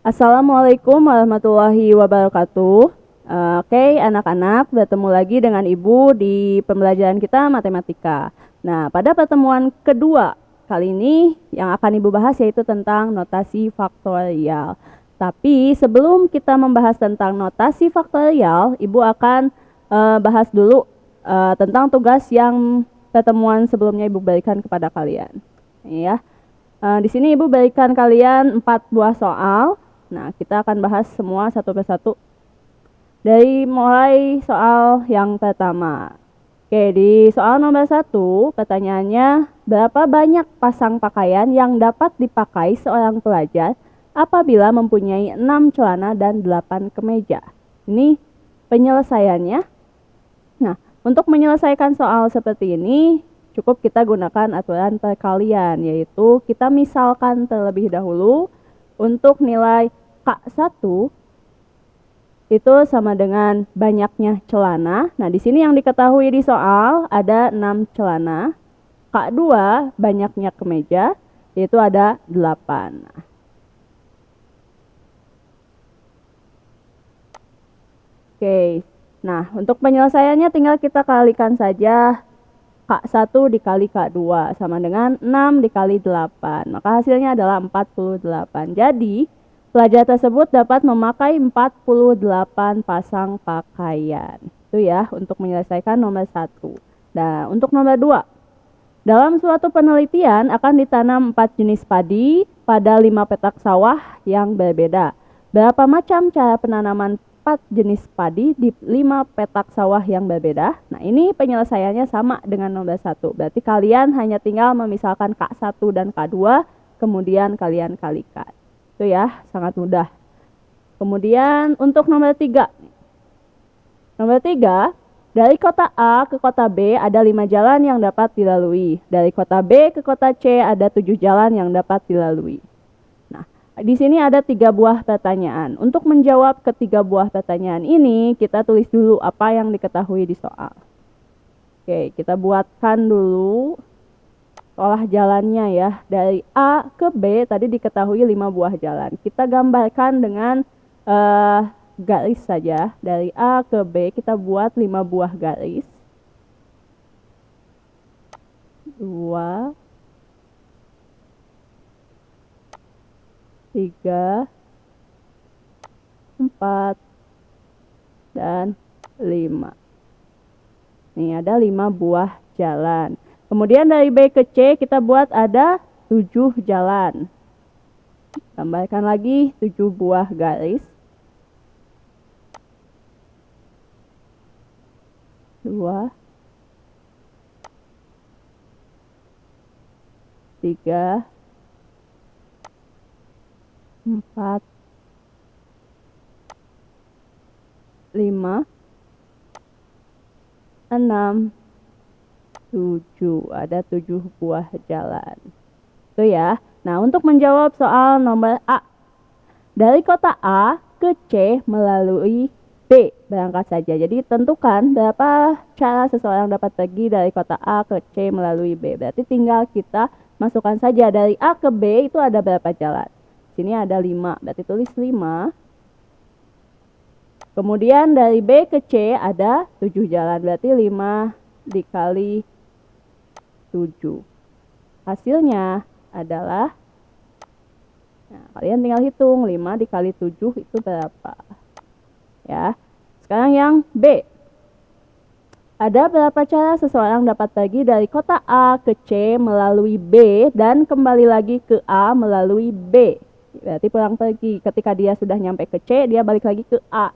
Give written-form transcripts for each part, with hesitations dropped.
Assalamualaikum warahmatullahi wabarakatuh. Oke, anak-anak, bertemu lagi dengan Ibu di pembelajaran kita matematika. Nah, pada pertemuan kedua kali ini yang akan Ibu bahas yaitu tentang notasi faktorial. Tapi sebelum kita membahas tentang notasi faktorial, Ibu akan bahas dulu tentang tugas yang pertemuan sebelumnya Ibu berikan kepada kalian. Ya. Di sini Ibu berikan kalian 4 buah soal. Nah, kita akan bahas semua satu persatu. Dari mulai soal yang pertama. Oke, di soal nomor 1, pertanyaannya, berapa banyak pasang pakaian yang dapat dipakai seorang pelajar apabila mempunyai 6 celana dan 8 kemeja? Ini penyelesaiannya. Nah, untuk menyelesaikan soal seperti ini, cukup kita gunakan aturan perkalian, yaitu kita misalkan terlebih dahulu untuk nilai K1 itu sama dengan banyaknya celana. Nah, di sini yang diketahui di soal ada 6 celana. K2 banyaknya kemeja, yaitu ada 8. Oke. Nah, untuk penyelesaiannya tinggal kita kalikan saja K1 dikali K2 sama dengan 6 dikali 8. Maka hasilnya adalah 48. Jadi, pelajar tersebut dapat memakai 48 pasang pakaian. Itu ya untuk menyelesaikan nomor 1. Nah, untuk nomor 2. Dalam suatu penelitian akan ditanam 4 jenis padi pada 5 petak sawah yang berbeda. Berapa macam cara penanaman 4 jenis padi di 5 petak sawah yang berbeda? Nah, ini penyelesaiannya sama dengan nomor 1. Berarti kalian hanya tinggal memisahkan K1 dan K2, kemudian kalian kalikan. Itu ya, sangat mudah. Kemudian untuk nomor 3. Nomor 3, dari kota A ke kota B ada 5 jalan yang dapat dilalui. Dari kota B ke kota C ada 7 jalan yang dapat dilalui. Nah, di sini ada 3 buah pertanyaan. Untuk menjawab ketiga buah pertanyaan ini, kita tulis dulu apa yang diketahui di soal. Oke, kita buatkan dulu olah jalannya ya. Dari A ke B tadi diketahui 5 buah jalan. Kita gambarkan dengan garis saja. Dari A ke B kita buat 5 buah garis. 2, 3, 4, dan 5. Nih ada 5 buah jalan. Kemudian dari B ke C kita buat ada 7 jalan. Tambahkan lagi 7 buah garis. 2, 3, 4, 5, 6, 7. Ada 7 buah jalan. Itu ya. Nah, untuk menjawab soal nomor A. Dari kota A ke C melalui B berangkat saja. Jadi tentukan berapa cara seseorang dapat pergi dari kota A ke C melalui B. Berarti tinggal kita masukkan saja dari A ke B itu ada berapa jalan. Sini ada 5. Berarti tulis 5. Kemudian dari B ke C ada 7 jalan. Berarti 5 dikali 7. Hasilnya adalah, nah, kalian tinggal hitung 5 dikali 7 itu berapa. Ya. Sekarang yang B. Ada berapa cara seseorang dapat pergi dari kota A ke C melalui B dan kembali lagi ke A melalui B. Berarti pulang pergi. Ketika dia sudah nyampe ke C, dia balik lagi ke A.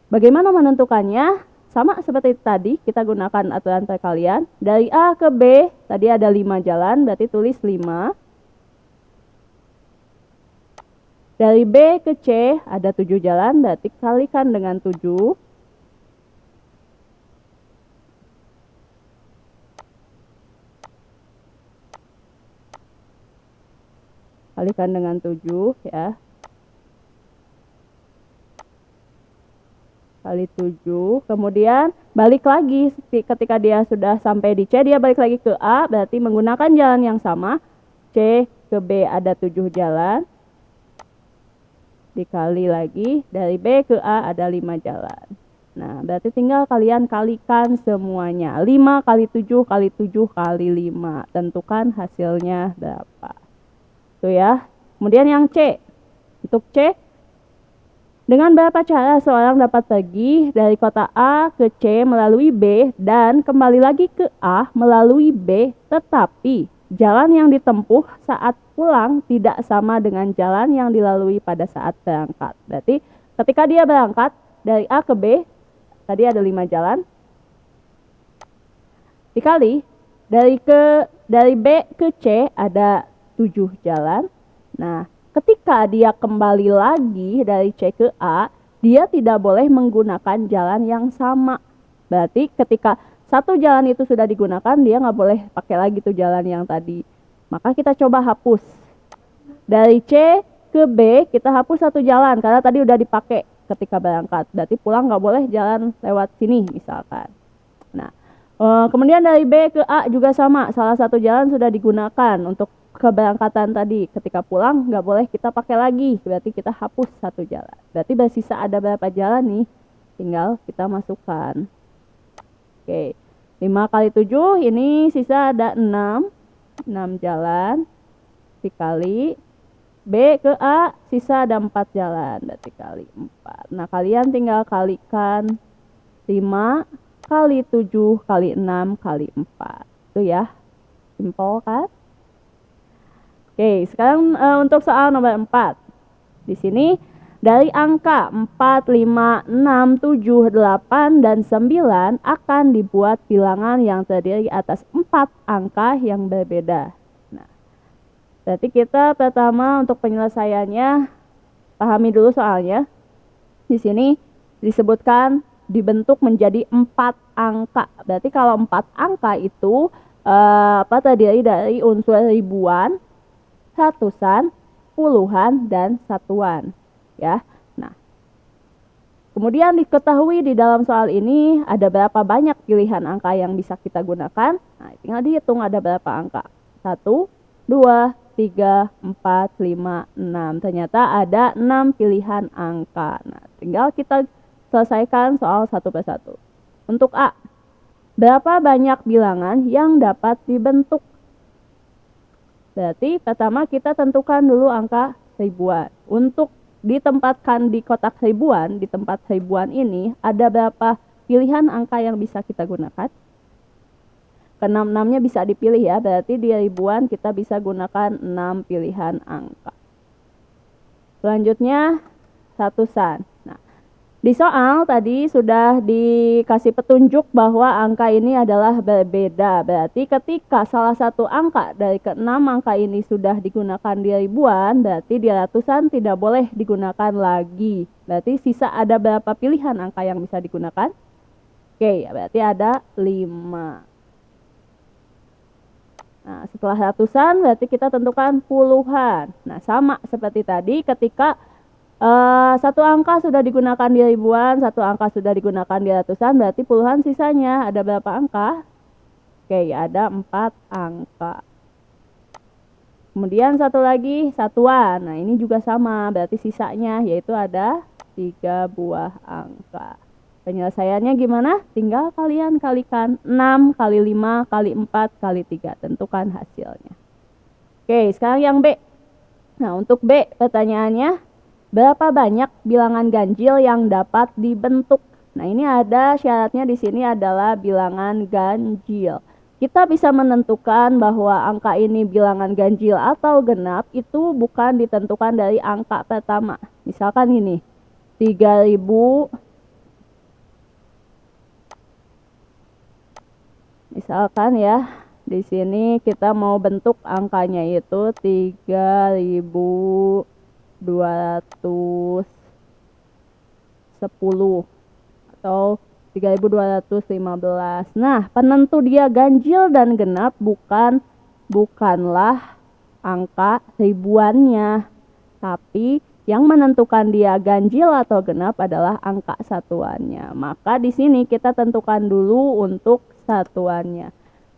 Bagaimana menentukannya? Sama seperti tadi, kita gunakan aturan perkalian. Dari A ke B, tadi ada 5 jalan, berarti tulis 5. Dari B ke C, ada 7 jalan, berarti kalikan dengan 7. Kalikan dengan 7, ya. Kali 7, kemudian balik lagi ketika dia sudah sampai di C, dia balik lagi ke A, berarti menggunakan jalan yang sama. C ke B ada 7 jalan. dikali lagi dari B ke A ada 5 jalan. Nah, berarti tinggal kalian kalikan semuanya. 5 kali 7 kali 7 kali 5. Tentukan hasilnya berapa. Tuh ya. Kemudian yang C. Untuk C, dengan berapa cara seorang dapat pergi dari kota A ke C melalui B dan kembali lagi ke A melalui B, tetapi jalan yang ditempuh saat pulang tidak sama dengan jalan yang dilalui pada saat berangkat. Berarti ketika dia berangkat dari A ke B, tadi ada 5 jalan, dikali dari B ke C ada 7 jalan. Nah, ketika dia kembali lagi dari C ke A, dia tidak boleh menggunakan jalan yang sama. Berarti ketika satu jalan itu sudah digunakan, dia nggak boleh pakai lagi tuh jalan yang tadi. Maka kita coba hapus. Dari C ke B, kita hapus satu jalan karena tadi udah dipakai ketika berangkat. Berarti pulang nggak boleh jalan lewat sini misalkan. Nah, kemudian dari B ke A juga sama. Salah satu jalan sudah digunakan untuk keberangkatan tadi. Ketika pulang nggak boleh kita pakai lagi. Berarti kita hapus satu jalan. Berarti bersisa ada berapa jalan nih? Tinggal kita masukkan. Oke, 5 kali 7 ini sisa ada 6. 6 jalan dikali B ke A sisa ada 4 jalan, berarti kali 4. Nah, kalian tinggal kalikan 5 kali 7 kali 6 kali 4. Itu ya. Simpel kan? Oke, sekarang untuk soal nomor 4. Di sini dari angka 4, 5, 6, 7, 8, dan 9 akan dibuat bilangan yang terdiri atas 4 angka yang berbeda. Berarti kita pertama untuk penyelesaiannya pahami dulu soalnya. Di sini disebutkan dibentuk menjadi 4 angka. Berarti kalau 4 angka itu terdiri dari unsur ribuan, ratusan, puluhan, dan satuan. Ya. Nah, kemudian diketahui di dalam soal ini ada berapa banyak pilihan angka yang bisa kita gunakan. Nah, tinggal dihitung ada berapa angka. 1, 2, 3, 4, 5, 6. Ternyata ada 6 pilihan angka. Nah, tinggal kita selesaikan soal satu persatu. Untuk A, berapa banyak bilangan yang dapat dibentuk? Berarti pertama kita tentukan dulu angka ribuan. Untuk ditempatkan di kotak ribuan, di tempat ribuan ini ada berapa pilihan angka yang bisa kita gunakan? Ke-6-6-nya bisa dipilih ya, berarti di ribuan kita bisa gunakan 6 pilihan angka. Selanjutnya ratusan. Nah, di soal tadi sudah dikasih petunjuk bahwa angka ini adalah berbeda. Berarti ketika salah satu angka dari ke-6 angka ini sudah digunakan di ribuan, berarti di ratusan tidak boleh digunakan lagi. Berarti sisa ada berapa pilihan angka yang bisa digunakan? Oke, berarti ada 5. Nah, setelah ratusan berarti kita tentukan puluhan. Nah, sama seperti tadi ketika satu angka sudah digunakan di ribuan, satu angka sudah digunakan di ratusan, berarti puluhan sisanya ada berapa angka? Oke, ada 4 angka. Kemudian satu lagi satuan. Nah, ini juga sama, berarti sisanya yaitu ada 3 buah angka. Penyelesaiannya gimana? Tinggal kalian kalikan 6 kali 5 kali 4 kali 3. Tentukan hasilnya. Oke, sekarang yang B. Nah, untuk B pertanyaannya, berapa banyak bilangan ganjil yang dapat dibentuk? Nah, ini ada syaratnya di sini adalah bilangan ganjil. Kita bisa menentukan bahwa angka ini bilangan ganjil atau genap itu bukan ditentukan dari angka pertama. Misalkan ini, 3000. Misalkan ya, di sini kita mau bentuk angkanya itu 3210 atau 3215. Nah, penentu dia ganjil dan genap bukanlah angka ribuannya, tapi yang menentukan dia ganjil atau genap adalah angka satuannya. Maka di sini kita tentukan dulu untuk satuannya.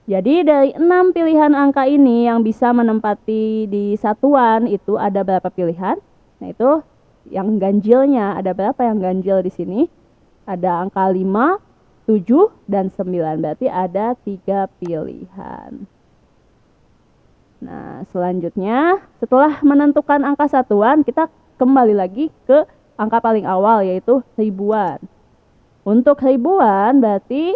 Jadi dari 6 pilihan angka ini yang bisa menempati di satuan itu ada berapa pilihan? Nah, itu yang ganjilnya. Ada berapa yang ganjil di sini? Ada angka 5, 7, dan 9. Berarti ada 3 pilihan. Nah, selanjutnya setelah menentukan angka satuan, kita kembali lagi ke angka paling awal, yaitu ribuan. Untuk ribuan berarti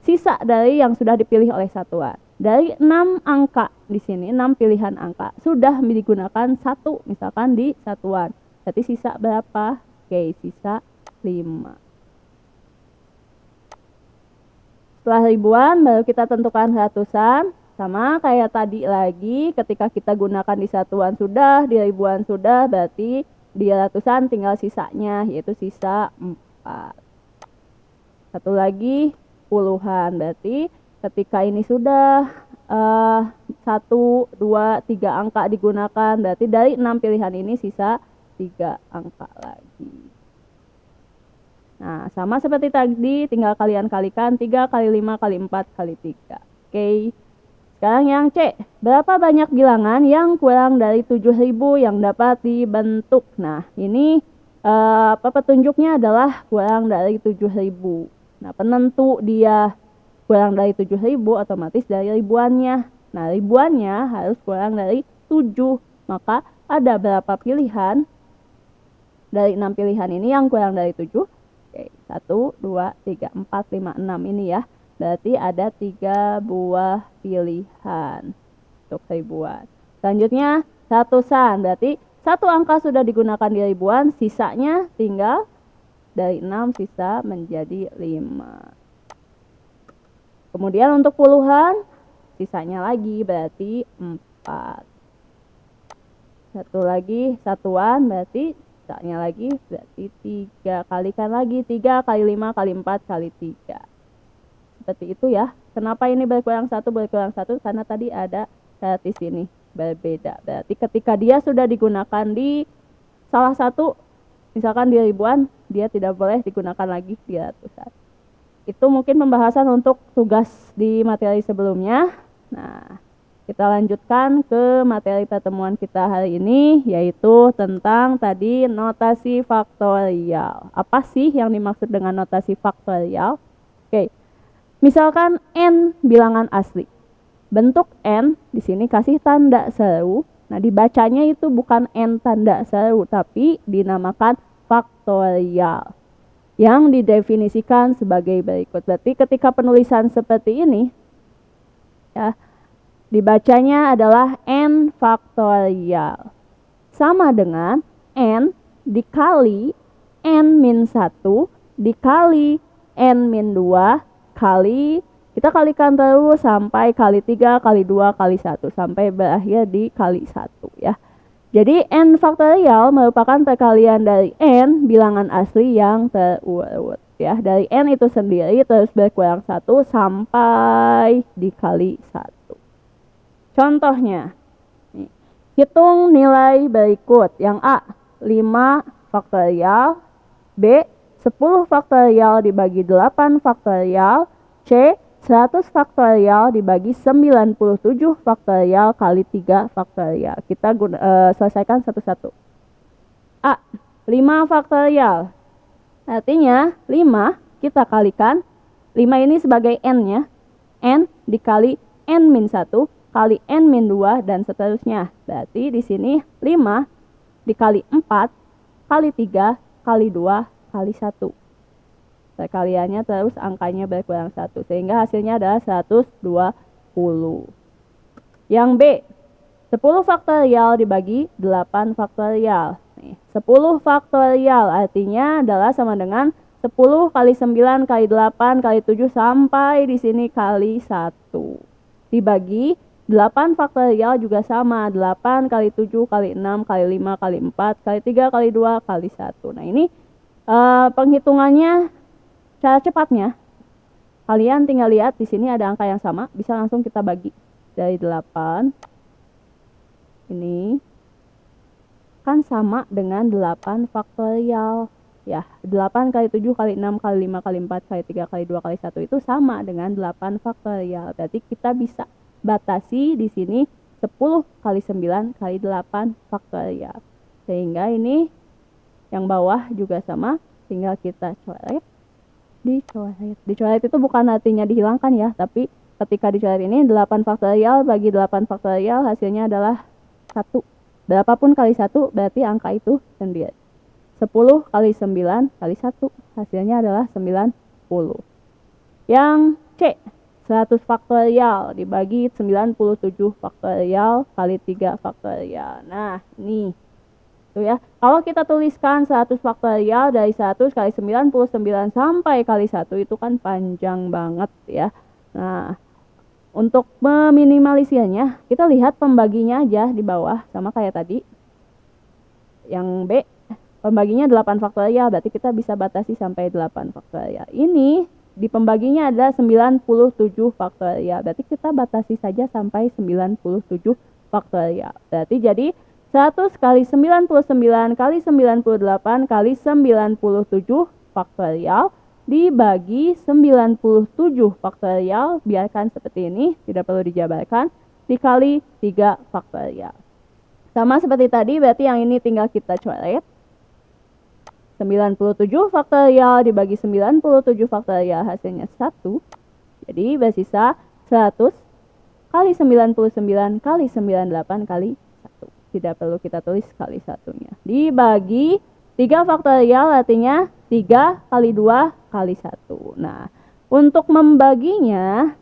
sisa dari yang sudah dipilih oleh satuan. Dari 6 angka di sini, 6 pilihan angka sudah digunakan 1 misalkan di satuan. Berarti sisa berapa? Oke, sisa 5. Setelah ribuan baru kita tentukan ratusan. Sama kayak tadi lagi, ketika kita gunakan di satuan sudah, di ribuan sudah, berarti di ratusan tinggal sisanya, yaitu sisa 4. Satu lagi puluhan, berarti ketika ini sudah 1, 2, 3 angka digunakan, berarti dari 6 pilihan ini sisa 3 angka lagi. Nah, sama seperti tadi, tinggal kalian kalikan 3 kali 5 kali 4 kali 3. Oke. Sekarang yang C, berapa banyak bilangan yang kurang dari 7.000 yang dapat dibentuk? Nah, ini petunjuknya adalah kurang dari 7.000. Nah, penentu dia kurang dari 7.000 otomatis dari ribuannya. Nah, ribuannya harus kurang dari 7. Maka ada berapa pilihan? Dari 6 pilihan ini yang kurang dari 7. Oke, 1, 2, 3, 4, 5, 6 ini ya. Berarti ada 3 buah pilihan untuk ribuan. Selanjutnya ratusan. Berarti satu angka sudah digunakan di ribuan, sisanya tinggal dari 6 sisa menjadi 5. Kemudian untuk puluhan, sisanya lagi berarti 4. Satu lagi satuan, berarti sisanya lagi berarti 3. Kalikan lagi 3 kali 5 kali 4 kali 3. Seperti itu ya. Kenapa ini berkurang 1 berkurang 1? Karena tadi ada syarat di sini berbeda. Berarti ketika dia sudah digunakan di salah satu, misalkan di ribuan, dia tidak boleh digunakan lagi di ratusan. Itu mungkin pembahasan untuk tugas di materi sebelumnya. Nah, kita lanjutkan ke materi pertemuan kita hari ini, yaitu tentang tadi notasi faktorial. Apa sih yang dimaksud dengan notasi faktorial? Oke, misalkan n bilangan asli. Bentuk n di sini kasih tanda seru. Nah, dibacanya itu bukan n tanda seru, tapi dinamakan faktorial, yang didefinisikan sebagai berikut. Berarti ketika penulisan seperti ini, ya, dibacanya adalah n faktorial. Sama dengan n dikali n-1 dikali n-2 kali, kita kalikan terus sampai kali 3 kali 2 kali 1 sampai berakhir di kali 1 ya. Jadi n faktorial merupakan perkalian dari n bilangan asli yang terurut ya. Dari n itu sendiri terus berkurang 1 sampai dikali 1. Contohnya, nih, hitung nilai berikut. Yang A, 5 faktorial, B, 10 faktorial dibagi 8 faktorial, C, 100 faktorial dibagi 97 faktorial kali 3 faktorial. Kita selesaikan satu-satu. A, 5 faktorial. Artinya 5 kita kalikan, 5 ini sebagai n-nya, n dikali n-1 kali n-2 dan seterusnya. Berarti di sini 5 dikali 4 kali 3 kali 2 kali 1. Perkaliannya terus angkanya berkurang 1 sehingga hasilnya adalah 120. Yang B, 10 faktorial dibagi 8 faktorial. Nih, 10 faktorial artinya adalah sama dengan 10 kali 9 kali 8 kali 7 sampai di sini kali 1. Dibagi 8 faktorial juga sama, 8 kali 7 kali 6 kali 5 kali 4 kali 3 kali 2 kali 1. Nah, ini penghitungannya cara cepatnya. Kalian tinggal lihat di sini ada angka yang sama, bisa langsung kita bagi. Dari 8 ini kan sama dengan 8 faktorial. Ya, 8 kali 7 kali 6 kali 5 kali 4 kali 3 kali 2 kali 1 itu sama dengan 8 faktorial. Berarti kita bisa batasi di sini 10 kali 9 kali 8 faktorial. Sehingga ini Yang bawah juga sama, tinggal kita coret. Dicoret itu bukan artinya dihilangkan ya, tapi ketika dicoret ini 8 faktorial bagi 8 faktorial hasilnya adalah 1. Berapapun kali 1 berarti angka itu sendiri. 10 kali 9 kali 1 hasilnya adalah 90. Yang C, 100 faktorial dibagi 97 faktorial kali 3 faktorial. Nah, ini tuh ya. Kalau kita tuliskan 100 faktorial dari 100 kali 99 sampai kali 1 itu kan panjang banget ya. Nah, untuk meminimalisirnya, kita lihat pembaginya aja di bawah sama kayak tadi. Yang B, pembaginya 8 faktorial, berarti kita bisa batasi sampai 8 faktorial. Ini di pembaginya ada 97 faktorial, berarti kita batasi saja sampai 97 faktorial. Berarti jadi 100 kali 99 kali 98 kali 97 faktorial dibagi 97 faktorial, biarkan seperti ini, tidak perlu dijabarkan, dikali 3 faktorial. Sama seperti tadi, berarti yang ini tinggal kita coret. 97 faktorial dibagi 97 faktorial hasilnya 1. Jadi bersisa 100 kali 99 kali 98 kali 1. Tidak perlu kita tulis kali satunya. Dibagi 3 faktorial artinya 3 kali 2 kali 1. Nah, untuk membaginya,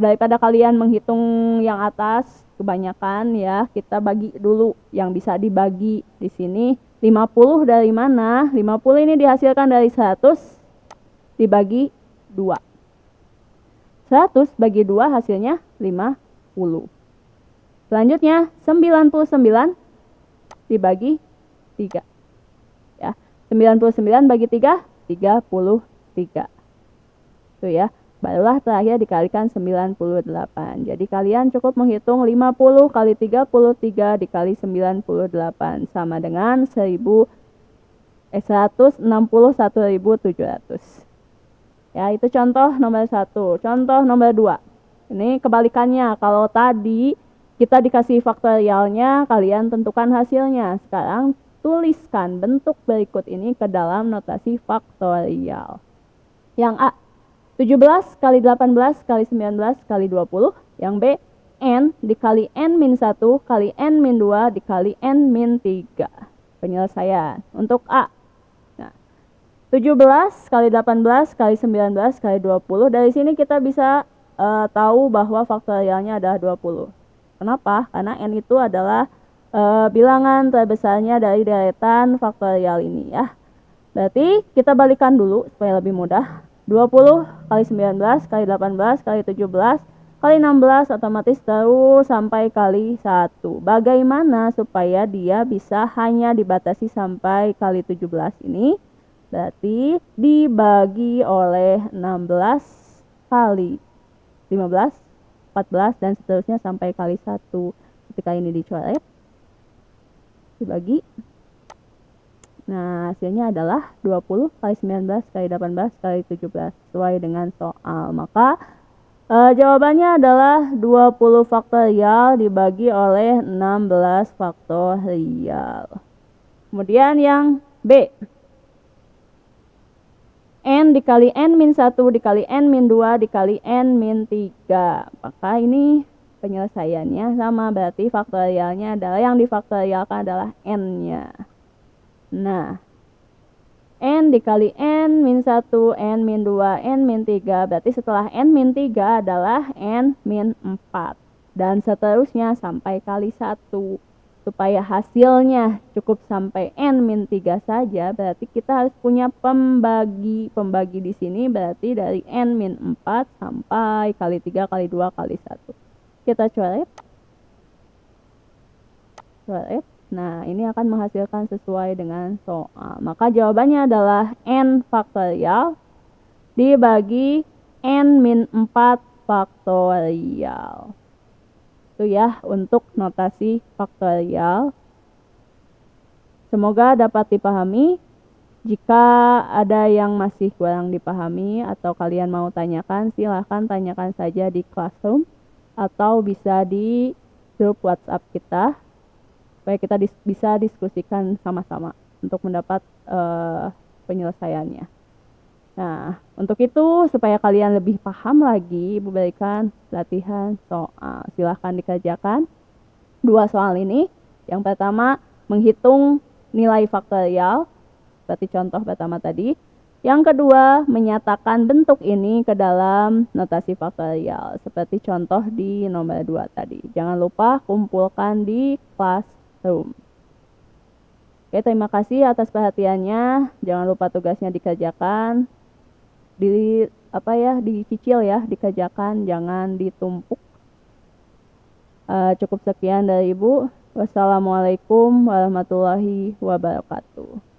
daripada kalian menghitung yang atas kebanyakan ya, kita bagi dulu yang bisa dibagi di sini. 50 dari mana? 50 ini dihasilkan dari 100 dibagi 2. 100 bagi 2 hasilnya 50. Selanjutnya 99 dibagi 3. Ya, 99 bagi 3, 33. Tuh ya, barulah terakhir dikalikan 98. Jadi kalian cukup menghitung 50 kali 33 dikali 98 sama dengan 161.700. Ya, itu contoh nomor 1. Contoh nomor 2. Ini kebalikannya, kalau tadi kita dikasih faktorialnya, kalian tentukan hasilnya. Sekarang tuliskan bentuk berikut ini ke dalam notasi faktorial. Yang A, 17 kali 18 kali 19 kali 20. Yang B, N dikali N-1 kali N-2 dikali N-3. Penyelesaian. Untuk A, 17 kali 18 kali 19 kali 20. Dari sini kita bisa tahu bahwa faktorialnya adalah 20. Kenapa? Karena N itu adalah bilangan terbesarnya dari deretan faktorial ini ya. Berarti kita balikan dulu supaya lebih mudah. 20 kali 19 kali 18 kali 17 kali 16 otomatis terus sampai kali 1. Bagaimana supaya dia bisa hanya dibatasi sampai kali 17 ini? Berarti dibagi oleh 16 kali 15, 14 dan seterusnya sampai kali 1. Ketika ini dicoret, dibagi. Nah, hasilnya adalah 20 kali 19 kali 18 kali 17 sesuai dengan soal. Maka jawabannya adalah 20 faktorial dibagi oleh 16 faktorial. Kemudian yang B, N dikali N-1 dikali N-2 dikali N-3. Maka ini penyelesaiannya sama, berarti faktorialnya adalah yang difaktorialkan adalah N-nya. Nah, N dikali N-1, N-2, N-3, berarti setelah N-3 adalah N-4. Dan seterusnya sampai kali 1. Supaya hasilnya cukup sampai N-3 saja, berarti kita harus punya pembagi. Pembagi di sini berarti dari N-4 sampai kali 3 kali 2 kali 1. Kita coret. Nah, ini akan menghasilkan sesuai dengan soal. Maka jawabannya adalah N faktorial dibagi N-4 faktorial. Itu ya untuk notasi faktorial. Semoga dapat dipahami. Jika ada yang masih kurang dipahami atau kalian mau tanyakan, silahkan tanyakan saja di Classroom atau bisa di grup WhatsApp kita supaya kita bisa diskusikan sama-sama. untuk mendapat penyelesaiannya. Nah, untuk itu supaya kalian lebih paham lagi, Ibu berikan latihan soal. Silahkan dikerjakan 2 soal ini. Yang pertama, menghitung nilai faktorial, seperti contoh pertama tadi. Yang kedua, menyatakan bentuk ini ke dalam notasi faktorial, seperti contoh di nomor 2 tadi. Jangan lupa kumpulkan di classroom. Oke, terima kasih atas perhatiannya. Jangan lupa tugasnya dikerjakan. Dicicil ya, dikerjakan, jangan ditumpuk. Cukup sekian dari Ibu. Wassalamualaikum warahmatullahi wabarakatuh.